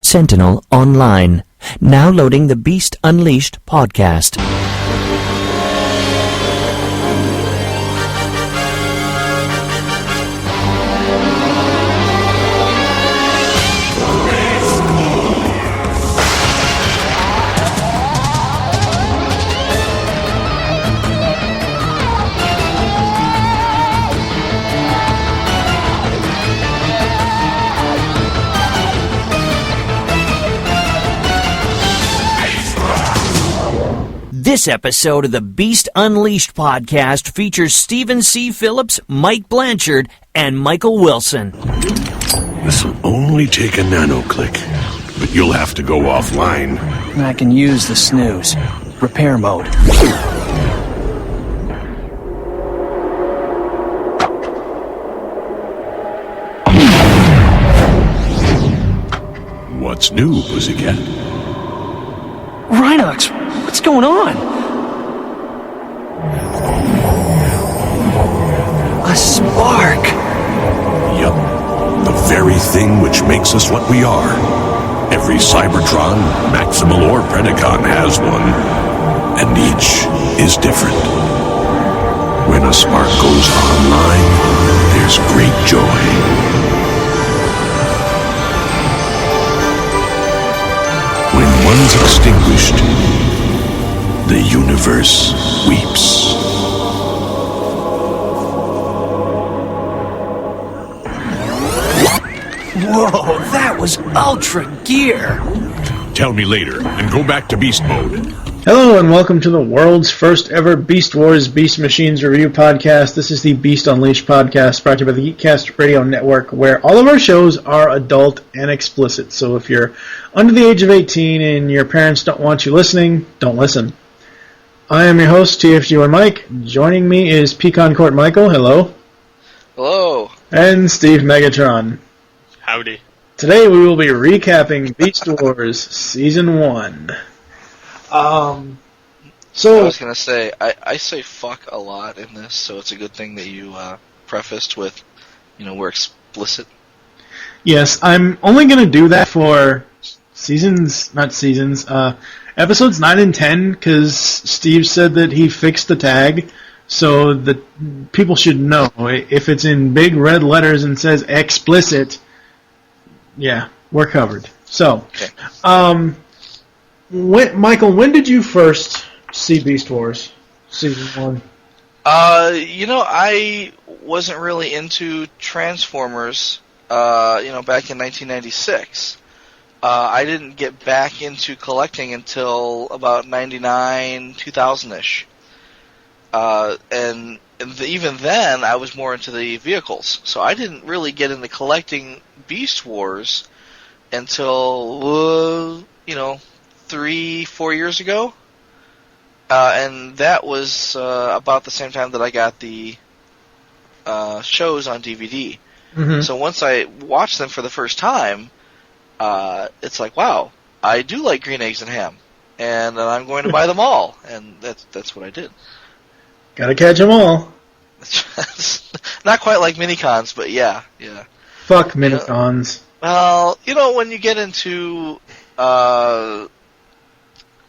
Sentinel Online. Now loading the Beast Unleashed podcast. This episode of the Beast Unleashed podcast features Stephen C. Phillips, Mike Blanchard, and Michael Wilson. This will only take a nano-click, but you'll have to go offline. I can use the snooze. Repair mode. What's new, pussycat? Rhinox, what's going on? A spark! Yup. The very thing which makes us what we are. Every Cybertron, Maximal, or Predacon has one, and each is different. When a spark goes online, there's great joy. When one's extinguished, the universe weeps. Whoa, that was ultra gear! Tell me later, and go back to beast mode. Hello and welcome to the world's first ever Beast Wars Beast Machines review podcast. This is the Beast Unleashed podcast brought to you by the Geekcast Radio Network, where all of our shows are adult and explicit. So if you're under the age of 18 and your parents don't want you listening, don't listen. I am your host, TFG1 Mike. Joining me is Pecan Court Michael. Hello. Hello. And Steve Megatron. Howdy. Today we will be recapping Beast Wars Season 1. I was going to say, I say fuck a lot in this, so it's a good thing that you prefaced with, we're explicit. Yes, I'm only going to do that for episodes 9 and 10, because Steve said that he fixed the tag, so that people should know. If it's in big red letters and says explicit, yeah, we're covered. So, Okay. Michael, when did you first see Beast Wars Season 1? I wasn't really into Transformers, back in 1996. I didn't get back into collecting until about 99, 2000-ish. And even then, I was more into the vehicles. So I didn't really get into collecting Beast Wars until, 3-4 years ago. And that was about the same time that I got the shows on DVD. Mm-hmm. So once I watched them for the first time, it's like, wow, I do like green eggs and ham, and I'm going to buy them all, and that's what I did. Gotta catch them all. Not quite like Minicons, but yeah. Fuck Minicons. Well, when you get into, I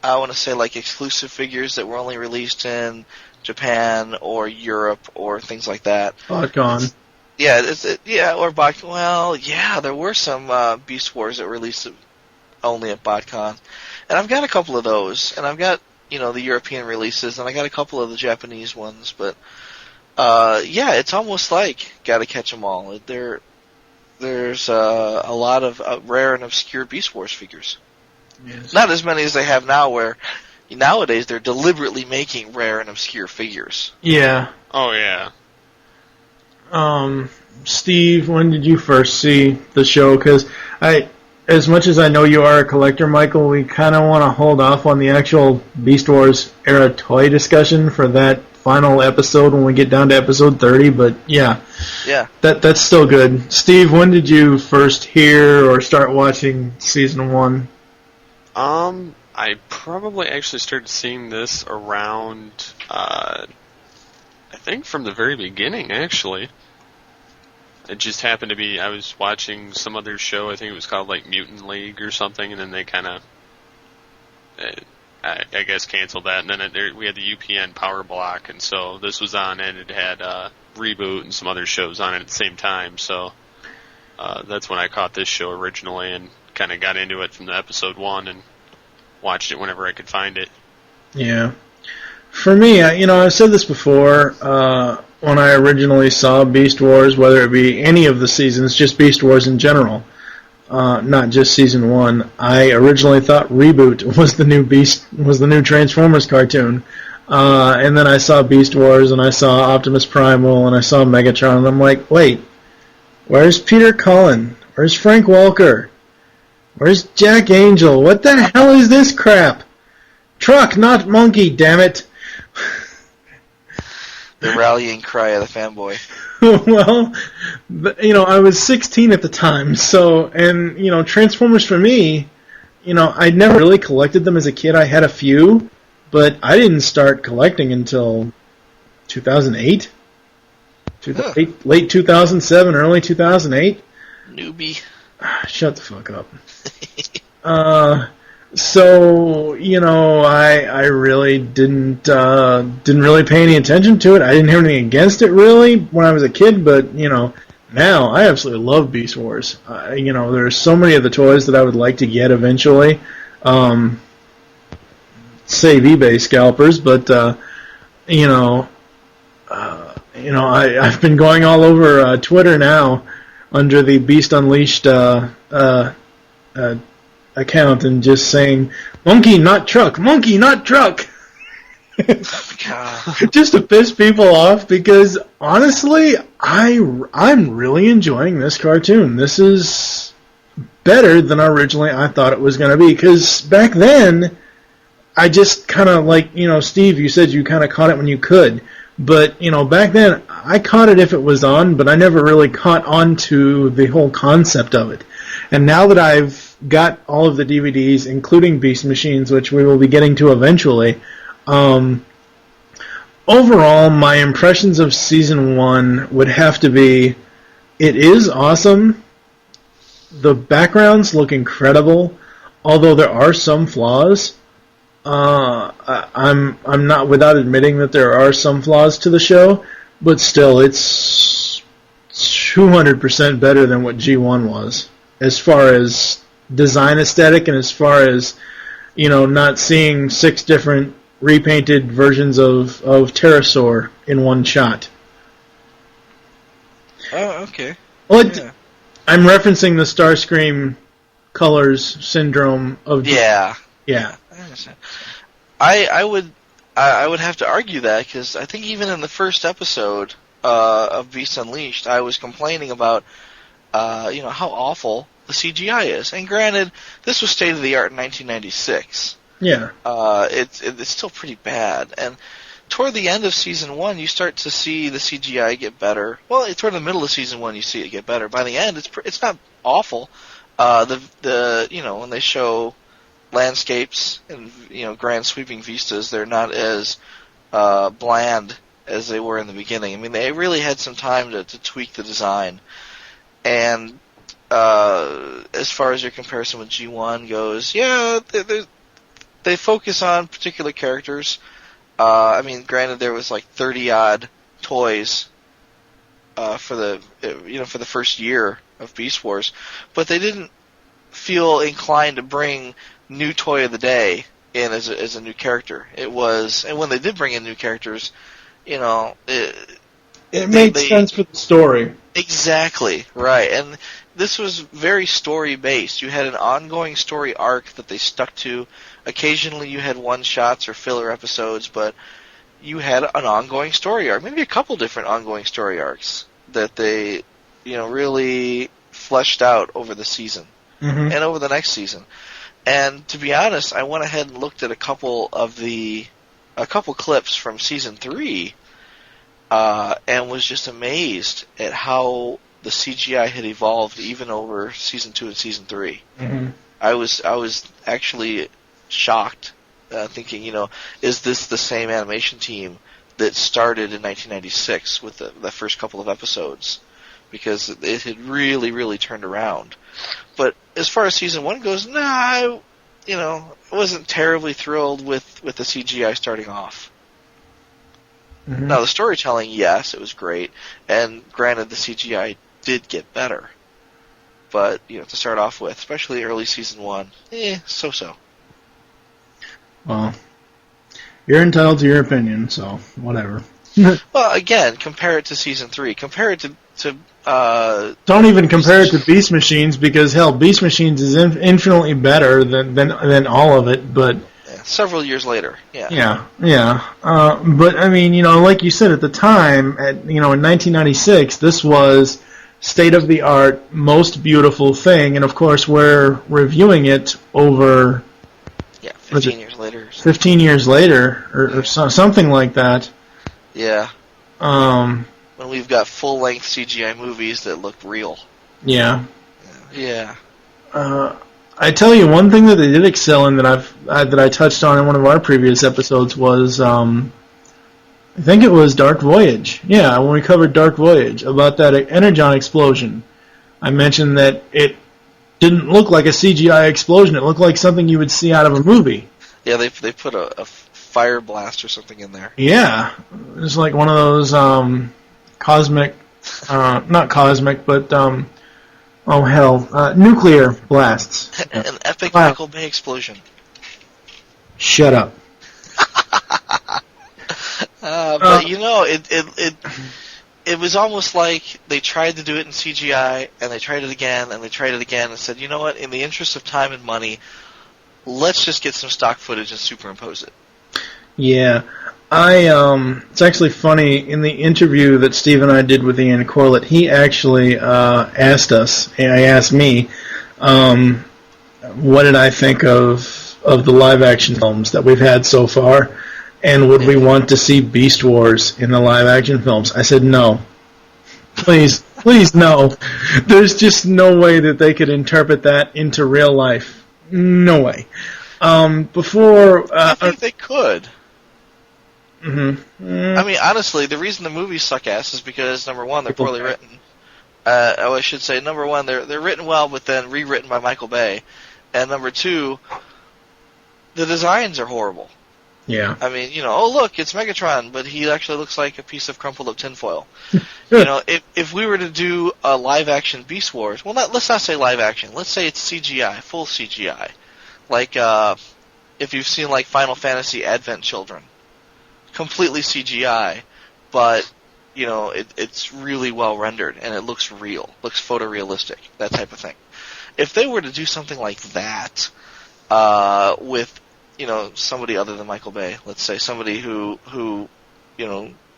want to say like exclusive figures that were only released in Japan or Europe or things like that. BotCon. There were some Beast Wars that were released only at BotCon. And I've got a couple of those, and I've got, the European releases, and I got a couple of the Japanese ones, but, it's almost like gotta catch them all. There's a lot of rare and obscure Beast Wars figures. Yes. Not as many as they have now, where nowadays they're deliberately making rare and obscure figures. Yeah. Oh, yeah. Steve, when did you first see the show? Because as much as I know you are a collector, Michael, we kind of want to hold off on the actual Beast Wars era toy discussion for that final episode when we get down to episode 30, but yeah. That's still good. Steve, when did you first hear or start watching Season 1? I probably actually started seeing this around, I think from the very beginning, actually. it just happened to be, I was watching some other show, I think it was called like Mutant League or something, and then they kind of, I guess, canceled that, and then we had the UPN Power Block, and so this was on, and it had Reboot and some other shows on it at the same time, so that's when I caught this show originally, and kind of got into it from the episode 1, and watched it whenever I could find it. Yeah. For me, I've said this before, when I originally saw Beast Wars, whether it be any of the seasons, just Beast Wars in general, not just season 1, I originally thought Reboot was the new Transformers cartoon. And then I saw Beast Wars, and I saw Optimus Primal, and I saw Megatron, and I'm like, wait, where's Peter Cullen? Where's Frank Welker? Where's Jack Angel? What the hell is this crap? Truck, not monkey, damn it. The rallying cry of the fanboy. Well, I was 16 at the time, and Transformers for me, I never really collected them as a kid. I had a few, but I didn't start collecting until 2008? Late 2007, early 2008? Newbie. Shut the fuck up. So, I really didn't really pay any attention to it. I didn't have anything against it, really, when I was a kid, but, now I absolutely love Beast Wars. There's so many of the toys that I would like to get eventually. Save eBay scalpers, but, I've been going all over Twitter now under the Beast Unleashed account and just saying, monkey, not truck, monkey, not truck. Just to piss people off, because honestly, I'm really enjoying this cartoon. This is better than originally I thought it was going to be, because back then, I just kind of like, Steve, you said you kind of caught it when you could, but, back then, I caught it if it was on, but I never really caught on to the whole concept of it. And now that I've got all of the DVDs, including Beast Machines, which we will be getting to eventually, overall, my impressions of Season 1 would have to be, it is awesome. The backgrounds look incredible, although there are some flaws. I'm not without admitting that there are some flaws to the show, but still, it's 200% better than what G1 was, as far as design aesthetic and as far as, not seeing 6 different repainted versions of Pterosaur in one shot. Oh, okay. Well, I'm referencing the Starscream colors syndrome of... Yeah. Yeah. I understand. I would have to argue that, because I think even in the first episode of Beast Unleashed, I was complaining about, how awful the CGI is. And granted, this was state of the art in 1996. Yeah. It's still pretty bad. And toward the end of season 1, you start to see the CGI get better. Well, toward the middle of season 1, you see it get better. By the end, it's not awful. When they show landscapes and grand sweeping vistas, they're not as bland as they were in the beginning. I mean, they really had some time to tweak the design. And as far as your comparison with G1 goes, yeah, they focus on particular characters. Granted, there was like 30-odd toys for the first year of Beast Wars, but they didn't feel inclined to bring new toy of the day in as a new character. It was, and when they did bring in new characters, it made sense for the story. Exactly, right. And this was very story-based. You had an ongoing story arc that they stuck to. Occasionally you had one-shots or filler episodes, but you had an ongoing story arc, maybe a couple different ongoing story arcs that they, really fleshed out over the season and over the next season. And to be honest, I went ahead and looked at a couple clips from season 3, and was just amazed at how the CGI had evolved even over season 2 and season 3. Mm-hmm. I was actually shocked, thinking, is this the same animation team that started in 1996 with the first couple of episodes? because it had really, really turned around. But as far as season 1 goes, I wasn't terribly thrilled with the CGI starting off. Mm-hmm. Now, the storytelling, yes, it was great, and granted, the CGI did get better. But, to start off with, especially early season 1, so-so. Well, you're entitled to your opinion, so whatever. Well, again, compare it to season 3. Compare it to don't even compare it to Beast Machines, because hell, Beast Machines is infinitely better than all of it. But several years later, yeah. But I mean, like you said at the time, in 1996, this was state of the art, most beautiful thing, and of course we're reviewing it over 15 years later. 15 years later, or something like that. Yeah. When we've got full-length CGI movies that look real. Yeah. Yeah. I tell you, one thing that they did excel in that I touched on in one of our previous episodes was, I think it was Dark Voyage. Yeah, when we covered Dark Voyage, about that energon explosion. I mentioned that it didn't look like a CGI explosion. It looked like something you would see out of a movie. Yeah, they put a fire blast or something in there. Yeah. It's like one of those cosmic, not cosmic, but, nuclear blasts. An epic Michael Bay explosion. Shut up. But it was almost like they tried to do it in CGI, and they tried it again, and they tried it again, and said, you know what, in the interest of time and money, let's just get some stock footage and superimpose it. Yeah. It's actually funny, in the interview that Steve and I did with Ian Corlett, he actually asked me, what did I think of the live-action films that we've had so far, and would we want to see Beast Wars in the live-action films? I said no. Please no. There's just no way that they could interpret that into real life. No way. I think they could. Mm-hmm. I mean, honestly, the reason the movies suck ass is because, number one, they're poorly written. I should say, number one, they're written well, but then rewritten by Michael Bay. And number two, the designs are horrible. Yeah. I mean, oh look, it's Megatron, but he actually looks like a piece of crumpled up tinfoil. If we were to do a live action Beast Wars, well, let's not say live action. Let's say it's CGI, full CGI. Like, if you've seen like Final Fantasy Advent Children. Completely CGI, but it's really well rendered and it looks real, looks photorealistic, that type of thing. If they were to do something like that with somebody other than Michael Bay, let's say somebody who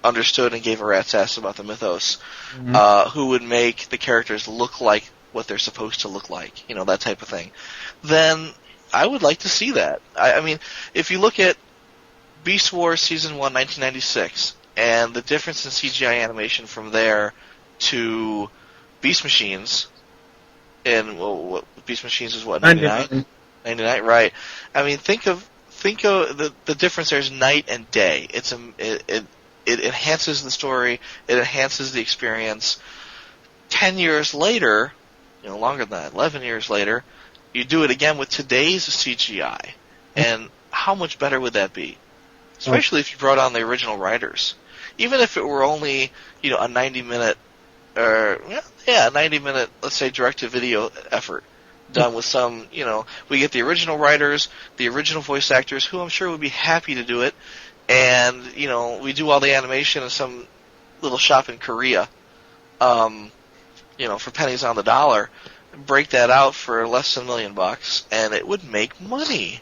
understood and gave a rat's ass about the mythos, who would make the characters look like what they're supposed to look like, that type of thing, then I would like to see that. I mean, if you look at Beast Wars Season 1, 1996, and the difference in CGI animation from there to Beast Machines, and Beast Machines is what, 99? 99, right. I mean, think of the difference. There's night and day. It enhances the story, it enhances the experience. 10 years later, longer than that, 11 years later, you do it again with today's CGI, and how much better would that be? Especially if you brought on the original writers. Even if it were only, a 90-minute, 90-minute, let's say, direct-to-video effort done with some, we get the original writers, the original voice actors, who I'm sure would be happy to do it, and, we do all the animation in some little shop in Korea, for pennies on the dollar, break that out for less than $1 million, and it would make money.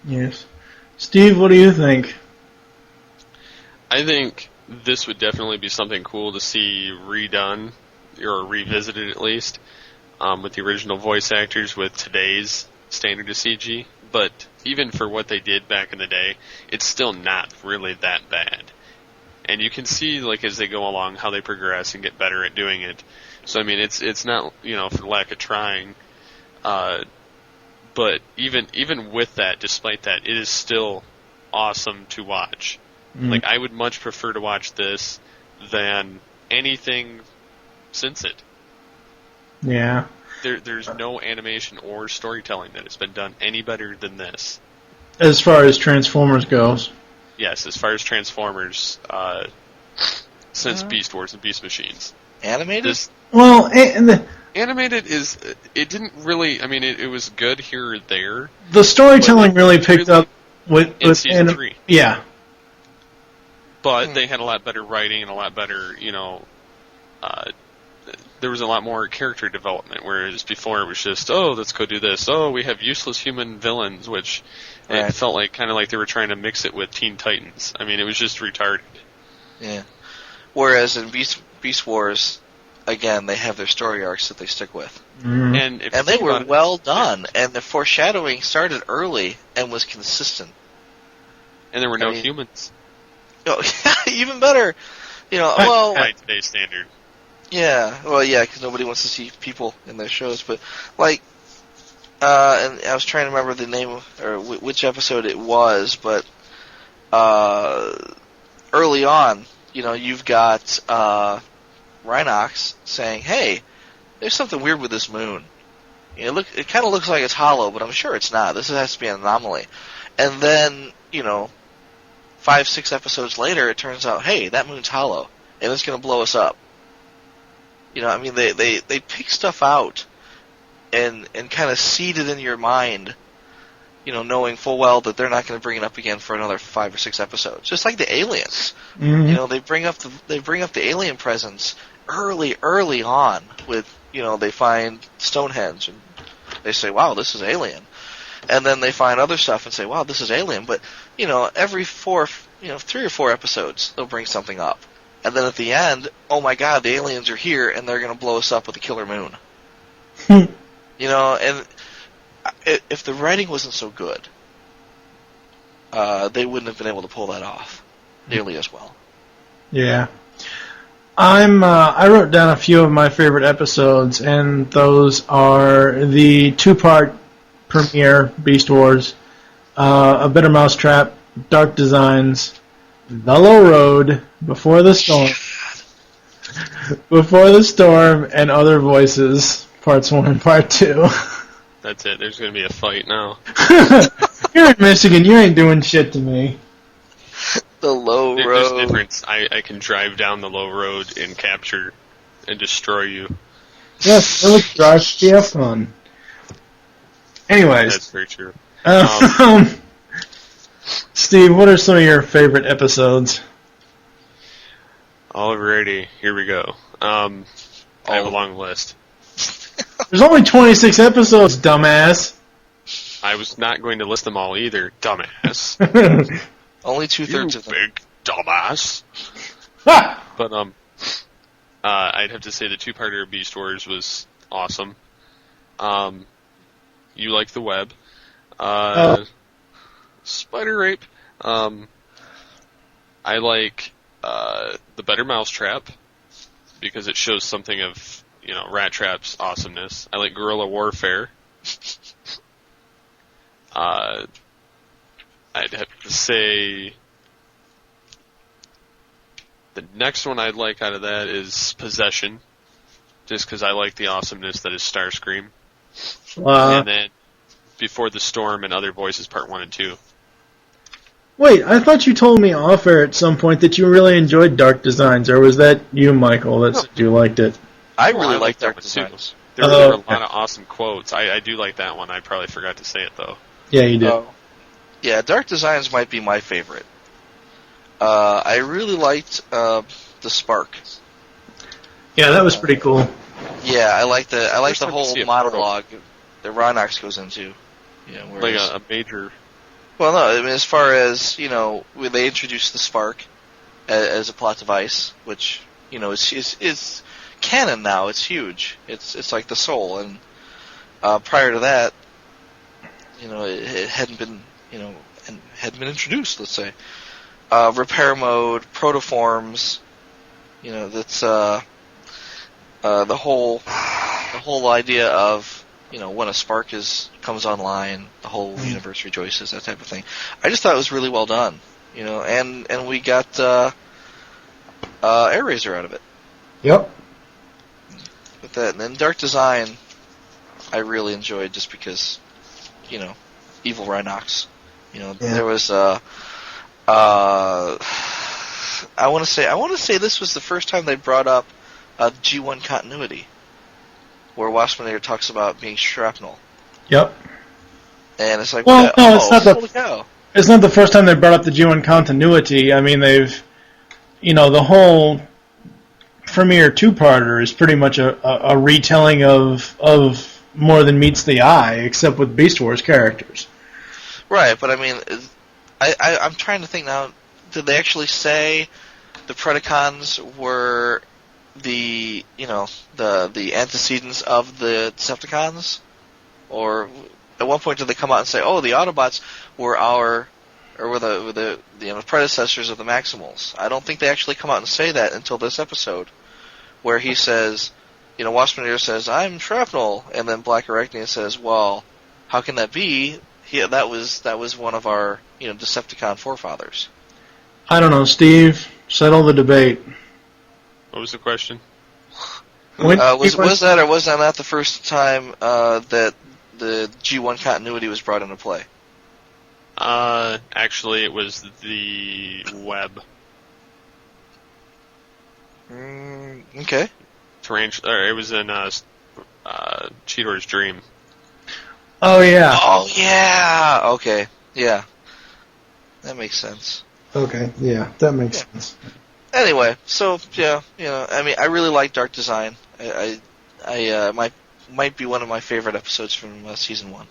Yes. Steve, what do you think? I think this would definitely be something cool to see redone, or revisited at least, with the original voice actors with today's standard of CG. But even for what they did back in the day, it's still not really that bad. And you can see, like, as they go along, how they progress and get better at doing it. So, I mean, it's not, for lack of trying. But even with that, despite that, it is still awesome to watch. Like, I would much prefer to watch this than anything since it. Yeah. There's no animation or storytelling that has been done any better than this. As far as Transformers goes. Yes, as far as Transformers, since Beast Wars and Beast Machines. Animated? Well, Animated is... It didn't really... I mean, it was good here or there. The storytelling really picked up with Season 3. Yeah. But they had a lot better writing and a lot better, there was a lot more character development, whereas before it was just, oh, let's go do this. Oh, we have useless human villains, which it felt like kind of like they were trying to mix it with Teen Titans. I mean, it was just retarded. Yeah. Whereas in Beast Wars, again, they have their story arcs that they stick with. Mm-hmm. And they were well done, and the foreshadowing started early and was consistent. And there were no humans. Oh, even better. By today's standard. Yeah, well, yeah, because nobody wants to see people in their shows, but, and I was trying to remember the name, or which episode it was, but, early on, you've got, Rhinox saying, hey, there's something weird with this moon. It kind of looks like it's hollow, but I'm sure it's not. This has to be an anomaly. And then, 5-6 episodes later, it turns out, hey, that moon's hollow, and it's going to blow us up. They pick stuff out and kind of seed it in your mind, knowing full well that they're not going to bring it up again for another 5 or 6 episodes. Just like the aliens. Mm-hmm. They bring up the alien presence early on with, they find Stonehenge and they say, wow, this is alien. And then they find other stuff and say, wow, this is alien. But, every 3 or 4 episodes, they'll bring something up. And then at the end, oh my god, the aliens are here, and they're going to blow us up with a killer moon. And if the writing wasn't so good, they wouldn't have been able to pull that off nearly as well. Yeah. I wrote down a few of my favorite episodes, and those are the 2-part premiere Beast Wars, A Bitter Mousetrap, Dark Designs, The Low Road, Before the Storm, and Other Voices, Parts 1 and Part 2. That's it. There's going to be a fight now. You're in Michigan. You ain't doing shit to me. The Low Road. There's a difference. I can drive down the low road and capture and destroy you. Yes, it looks drive TF fun. Anyways. That's very true. Steve, what are some of your favorite episodes? Alrighty, here we go. I have a long list. There's only 26 episodes, dumbass. I was not going to list them all either, dumbass. Only 2/3 of them. Big dumbass. But, I'd have to say the 2-parter of Beast Wars was awesome. You like the web. Spider Rape. I like the Bitter Mousetrap because it shows something of Rat Trap's awesomeness. I like Guerrilla Warfare. I'd have to say the next one I'd like out of that is Possession, just because I like the awesomeness that is Starscream. And then Before the Storm and Other Voices Part 1 and 2. Wait, I thought you told me off air at some point that you really enjoyed Dark Designs, or was that you, Michael, that said you liked it? I really like Dark Designs. There were a lot of awesome quotes. I do like that one. I probably forgot to say it, though. Yeah, you did. Yeah, Dark Designs might be my favorite. I really liked the Spark. Yeah, that was pretty cool. Yeah, I like the whole monologue that Rhinox goes into. Like a major... Well, no, I mean, as far as, when they introduced the Spark as a plot device, which, is canon now, it's huge. It's like the Soul, and prior to that, it hadn't been, hadn't been introduced, let's say. Repair mode, protoforms, that's the whole idea of, when a spark comes online, the whole universe rejoices, that type of thing. I just thought it was really well done, and we got Air Razor out of it. Yep. with that. And then Dark Design, I really enjoyed just because, evil Rhinox. There was I want to say this was the first time they brought up G1 continuity, where Waspinator talks about being shrapnel. Yep. And it's like, well, no, it's not holy cow. It's not the first time they brought up the G1 continuity. I mean, they've, the whole Premiere two-parter is pretty much a retelling of More Than Meets the Eye, except with Beast Wars characters. Right, but I mean, I'm trying to think now. Did they actually say the Predacons were the antecedents of the Decepticons, or at one point did they come out and say, "Oh, the Autobots were the predecessors of the Maximals"? I don't think they actually come out and say that until this episode, where he says, Waspinator says, "I'm shrapnel," and then Black Arachnia says, "Well, how can that be? That was one of our Decepticon forefathers." I don't know, Steve. Settle the debate. What was the question? Was that or was that not the first time that the G1 continuity was brought into play? Actually, it was the web. Okay. It was in Cheetor's Dream. Oh, yeah. Oh, yeah! Okay, yeah. That makes sense. Okay, yeah, that makes sense. Anyway, so, yeah, I mean, I really like Dark Design. I might be one of my favorite episodes from Season 1.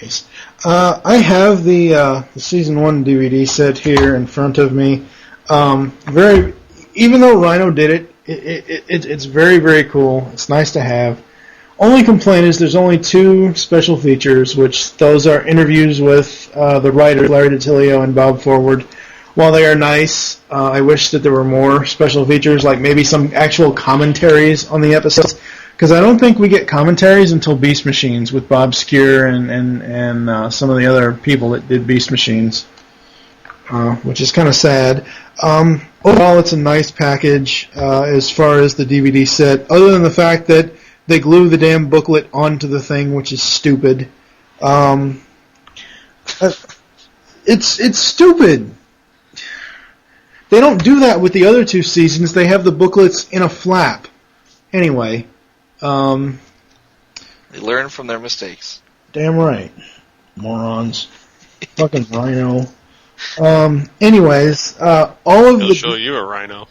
Yes. I have the Season 1 DVD set here in front of me. Even though Rhino did it's very, very cool. It's nice to have. Only complaint is there's only 2 special features, which those are interviews with the writers, Larry DiTilio and Bob Forward. While they are nice, I wish that there were more special features, like maybe some actual commentaries on the episodes, because I don't think we get commentaries until Beast Machines with Bob Skier and some of the other people that did Beast Machines, which is kind of sad. Overall, it's a nice package as far as the DVD set, other than the fact that they glue the damn booklet onto the thing, which is stupid. It's stupid. They don't do that with the other 2 seasons. They have the booklets in a flap. Anyway. They learn from their mistakes. Damn right. Morons. Fucking Rhino. Anyways, He'll show you a Rhino.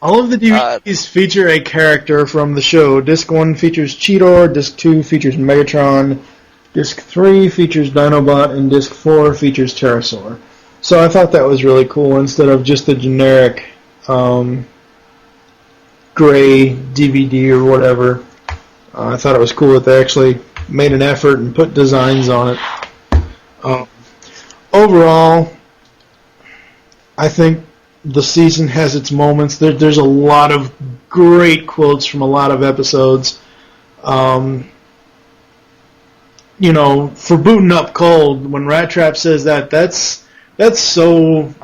All of the DVDs feature a character from the show. Disc 1 features Cheetor, Disc 2 features Megatron, Disc 3 features Dinobot, and Disc 4 features Pterosaur. So I thought that was really cool instead of just the generic gray DVD or whatever. I thought it was cool that they actually made an effort and put designs on it. Overall, I think the season has its moments. There's a lot of great quotes from a lot of episodes. For booting up cold, when Rat Trap says that's so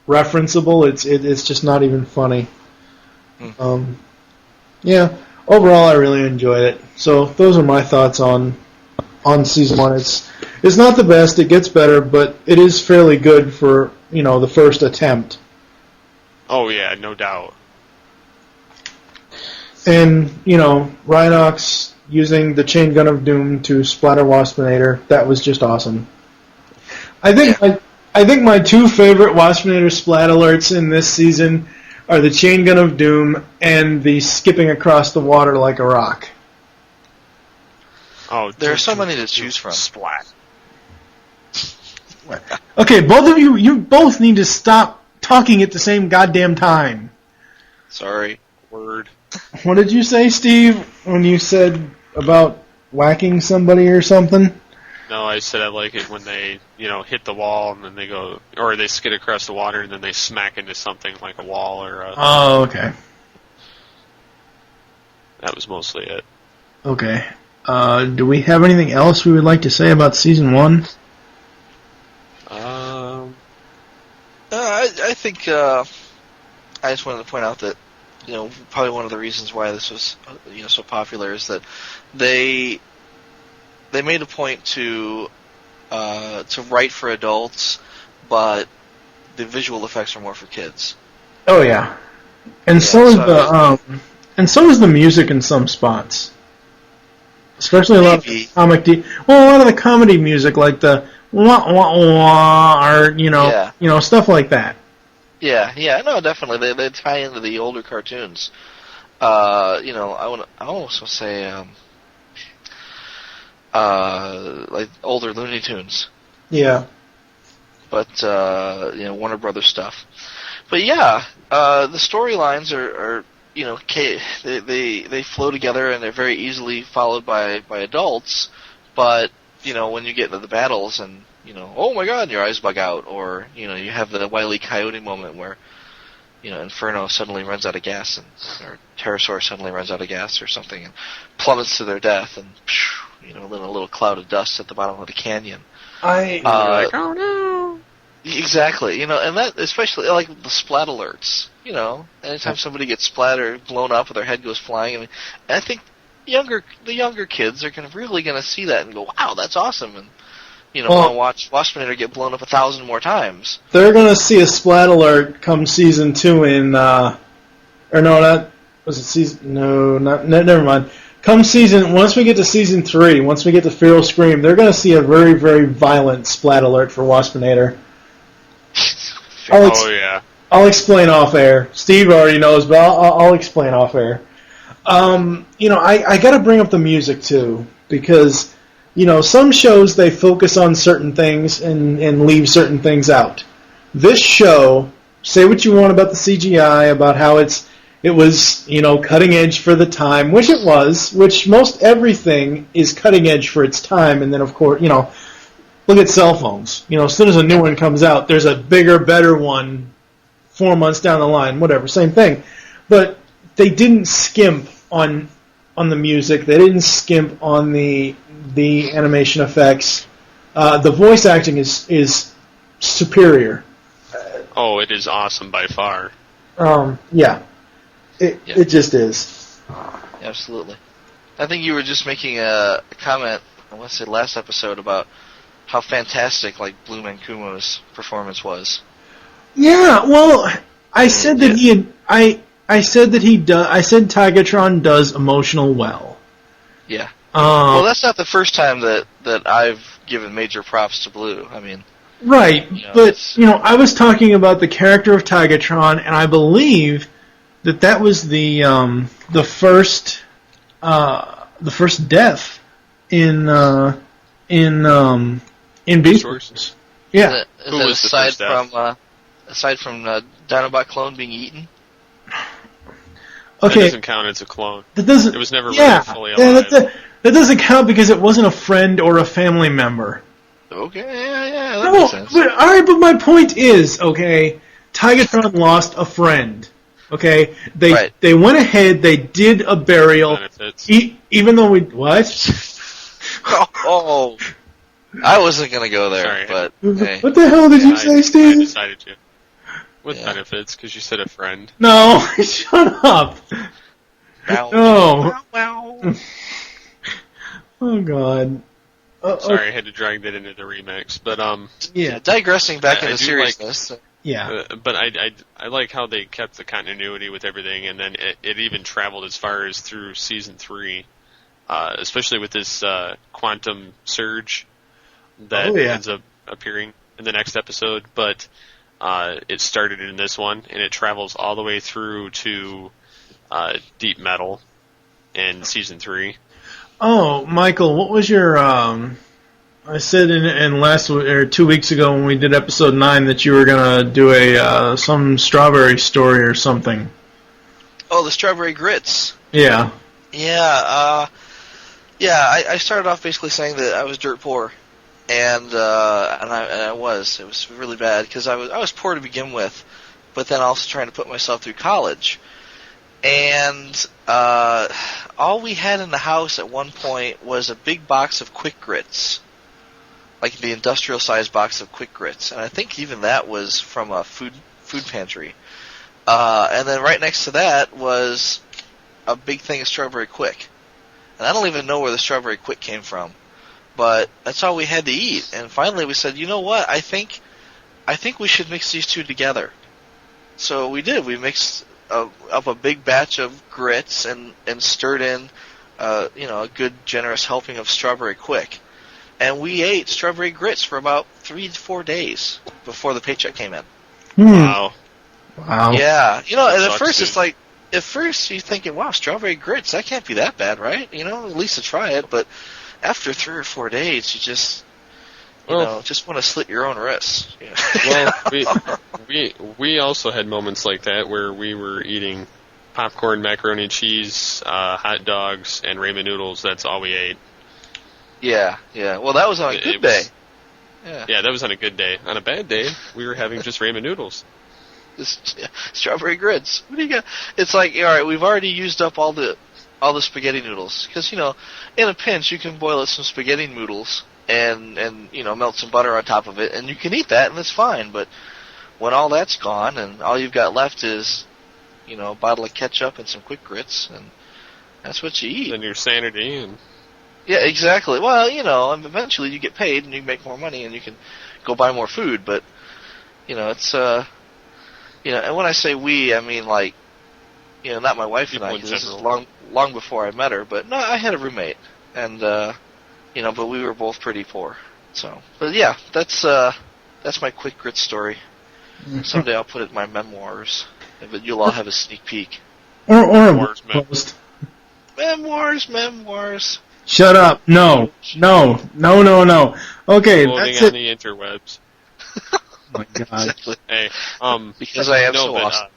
referenceable. It's just not even funny. Yeah. Overall, I really enjoyed it. So those are my thoughts on season 1. It's not the best. It gets better, but it is fairly good for the first attempt. Oh yeah, no doubt. And Rhinox using the chain gun of doom to splatter Waspinator, that was just awesome. I think my 2 favorite Waspinator splat alerts in this season are the chain gun of doom and the skipping across the water like a rock. Oh, there are so many to choose from. Splat. Okay, both of you both need to stop talking at the same goddamn time. Sorry. Word. What did you say, Steve, when you said about whacking somebody or something? No, I said I like it when they, hit the wall and then they go, or they skid across the water and then they smack into something like a wall or a... Oh, okay. That was mostly it. Okay. Do we have anything else we would like to say about Season 1? I think I just wanted to point out that probably one of the reasons why this was so popular is that they made a point to write for adults, but the visual effects are more for kids. Oh yeah, and so is the music in some spots, especially a lot of the a lot of the comedy music, like the wah wah wah, or stuff like that. Yeah, no, definitely they tie into the older cartoons. I also say like older Looney Tunes. Yeah. But Warner Brothers stuff. But yeah, the storylines are they flow together and they're very easily followed by adults. But when you get into the battles and oh my God, your eyes bug out, or you have the Wile E. Coyote moment where Inferno suddenly runs out of gas, or Pterosaur suddenly runs out of gas or something and plummets to their death, and then a little cloud of dust at the bottom of the canyon. Like, oh no. Exactly, and that especially like the splat alerts. Anytime somebody gets splattered, blown up, or their head goes flying, I think the younger kids are really gonna see that and go, "Wow, that's awesome!" And want to watch Waspinator get blown up 1,000 more times. They're gonna see a splat alert come season 2 in, never mind. Once we get to season 3, once we get to Feral Scream, they're gonna see a very, very violent splat alert for Waspinator. I'll explain off air. Steve already knows, but I'll explain off air. I got to bring up the music too, because some shows they focus on certain things and leave certain things out. This show, say what you want about the CGI, about how it was cutting edge for the time, which it was, which most everything is cutting edge for its time, and then of course look at cell phones. As soon as a new one comes out, there's a bigger, better one 4 months down the line, whatever, same thing. But they didn't skimp on the music. They didn't skimp on the animation effects. The voice acting is superior. It is awesome by far. Yeah. It just is. Absolutely. I think you were just making a comment, I want to say last episode, about how fantastic Blue Mancumo's performance was. Yeah, well, I said that I said Tigatron does emotional well. Yeah. Well, that's not the first time that I've given major props to Blue. Right, but I was talking about the character of Tigatron, and I believe that was the first death in Beast Wars. Yeah. Is that aside from Dinobot clone being eaten? Okay. That doesn't count as a clone. That doesn't. It was never really fully alive. That doesn't count because it wasn't a friend or a family member. Okay, yeah, that makes sense. But my point is, Tigatron lost a friend. Okay, they went ahead, they did a burial, even though what? Oh, I wasn't gonna go there. Sorry, but hey. What the hell did you say, Steve? I decided to. With benefits, because you said a friend. No, shut up. No. Oh God. Sorry, I had to drag that into the remix, but yeah. Digressing back into seriousness. But I like how they kept the continuity with everything, and then it even traveled as far as through season 3, especially with this quantum surge that ends up appearing in the next episode. But it started in this one, and it travels all the way through to Deep Metal in season 3. Oh, Michael, what was your? I said in last or 2 weeks ago when we did episode 9 that you were gonna do some strawberry story or something. Oh, the strawberry grits. Yeah. Yeah. I started off basically saying that I was dirt poor, and I was. It was really bad because I was poor to begin with, but then also trying to put myself through college. And all we had in the house at one point was a big box of Quick Grits, like the industrial-sized box of Quick Grits, and I think even that was from a food pantry. And then right next to that was a big thing of Strawberry Quick. And I don't even know where the Strawberry Quick came from. But that's all we had to eat. And finally we said, you know what, I think we should mix these two together. So we did. We mixed up a big batch of grits and stirred in a good generous helping of Strawberry Quick. And we ate strawberry grits for about 3 to 4 days before the paycheck came in. Wow. Yeah. And at first dude. it's like, at first you're thinking, wow, strawberry grits, that can't be that bad, right? At least to try it. But after 3 or 4 days, you just, just want to slit your own wrists. Well, we also had moments like that where we were eating popcorn, macaroni and cheese, hot dogs, and ramen noodles. That's all we ate. Yeah. Well, that was on a good day. Yeah, that was on a good day. On a bad day, we were having just ramen noodles. Strawberry grits. What do you got? It's like, all right, we've already used up all the spaghetti noodles because in a pinch you can boil some spaghetti noodles and melt some butter on top of it and you can eat that and it's fine. But when all that's gone and all you've got left is a bottle of ketchup and some quick grits and that's what you eat. And your sanity and. Yeah, exactly. Well, eventually you get paid and you make more money and you can go buy more food. But it's and when I say we, I mean like, not my wife and I. Because this is long before I met her. But no, I had a roommate, and but we were both pretty poor. So, but yeah, that's my quick grit story. Someday I'll put it in my memoirs, but you'll all have a sneak peek. Or Memoirs. Memoirs. Shut up! No. Okay, Floating that's on it. the interwebs. Oh my God. Exactly. Hey, Because I am so but, awesome.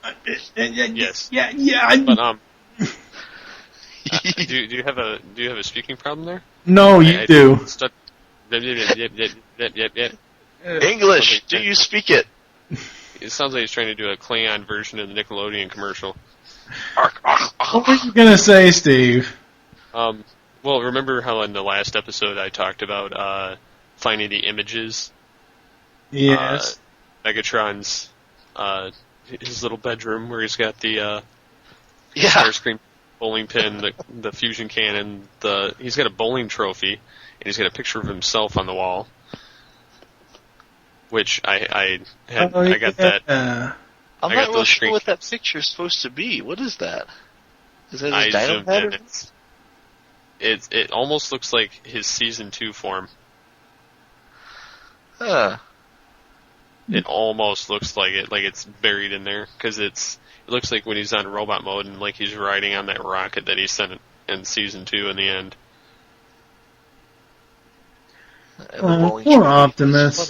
Yes. Yeah. But do you have a speaking problem there? No, you do. Yep. English. Do you speak it? It sounds like he's trying to do a Klingon version of the Nickelodeon commercial. What were you gonna say, Steve? Well, remember how in the last episode I talked about finding the images? Yes. Megatron's his little bedroom where he's got the Starscream bowling pin, the fusion cannon, he's got a bowling trophy, and he's got a picture of himself on the wall. Which I got that. I'm not real sure what that picture's supposed to be. What is that? Is that his dino head? It almost looks like his season 2 form. Huh. It almost looks like it's buried in there because it looks like when he's on robot mode and like he's riding on that rocket that he sent in season 2 in the end. Poor Optimus.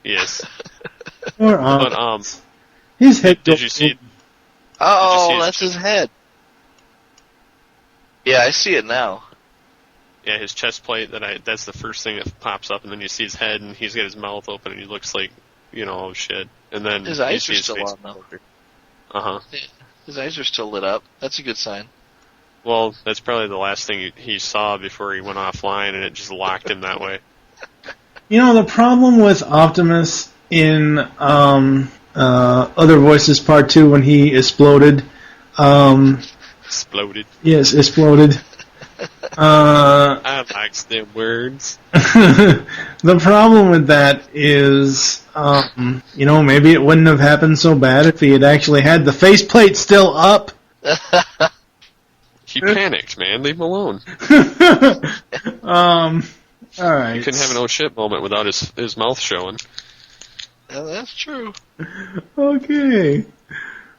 Yes. Poor Optimus. His head. Did you see? Oh, that's his head. Yeah, I see it now. Yeah, his chest plate. That's the first thing that pops up, and then you see his head, and he's got his mouth open, and he looks like, oh shit. And then his eyes are still on though. His eyes are still lit up. That's a good sign. Well, that's probably the last thing he saw before he went offline, and it just locked him that way. The problem with Optimus in Other Voices Part 2 when he exploded. Exploded. Yes, exploded. I like them words. The problem with that is, maybe it wouldn't have happened so bad if he had actually had the faceplate still up. He panicked, man. Leave him alone. All right. You couldn't have an oh shit moment without his mouth showing. Yeah, that's true. Okay.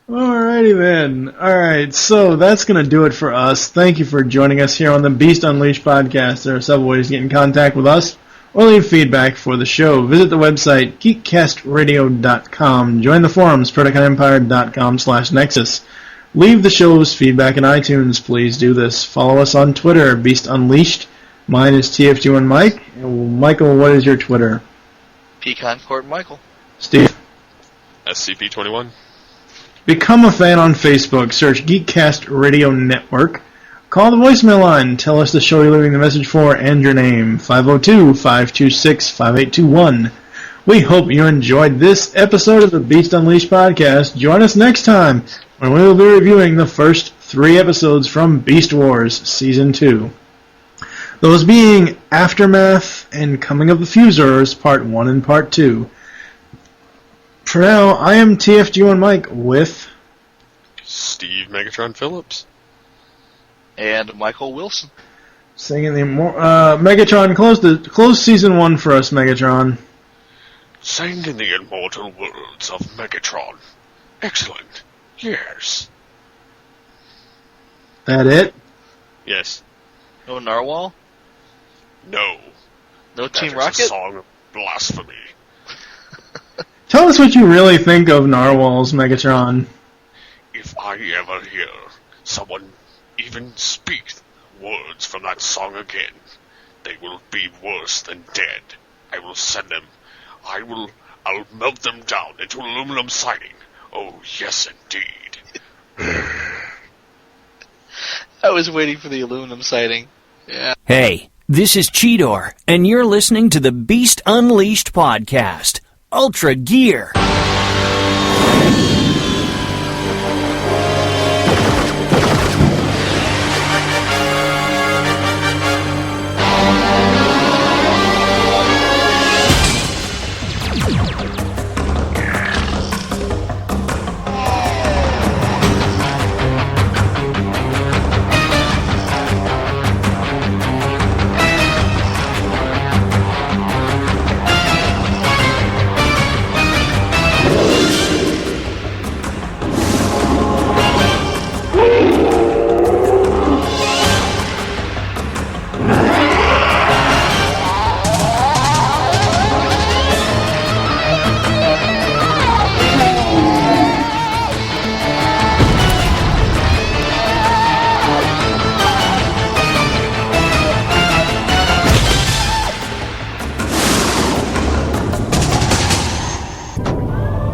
Alrighty then. Alright, so that's going to do it for us. Thank you for joining us here on the Beast Unleashed podcast. There are several ways to get in contact with us or leave feedback for the show. Visit the website, geekcastradio.com. Join the forums, PredaconEmpire.com/Nexus. Leave the show's feedback in iTunes. Please do this. Follow us on Twitter, Beast Unleashed. Mine is TFG1Mike. Michael, what is your Twitter? Pecan Court Michael. Steve? SCP-21. Become a fan on Facebook. Search Geekcast Radio Network. Call the voicemail line. Tell us the show you're leaving the message for and your name. 502-526-5821. We hope you enjoyed this episode of the Beast Unleashed podcast. Join us next time when we will be reviewing the first 3 episodes from Beast Wars Season 2. Those being Aftermath and Coming of the Fusers Part 1 and Part 2. For now, I am TFG1 Mike with Steve Megatron Phillips. And Michael Wilson. singing the Megatron. Close Season 1 for us, Megatron. Sang in the immortal words of Megatron. Excellent. Yes. That it? Yes. No Narwhal? No. No That Team is Rocket? a song of blasphemy. Tell us what you really think of narwhals, Megatron. If I ever hear someone even speak words from that song again, they will be worse than dead. I will send them. I'll melt them down into aluminum siding. Oh, yes, indeed. I was waiting for the aluminum siding. Yeah. Hey, this is Cheetor, and you're listening to the Beast Unleashed podcast. Ultra Gear.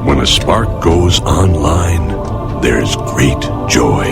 When a spark goes online, there's great joy.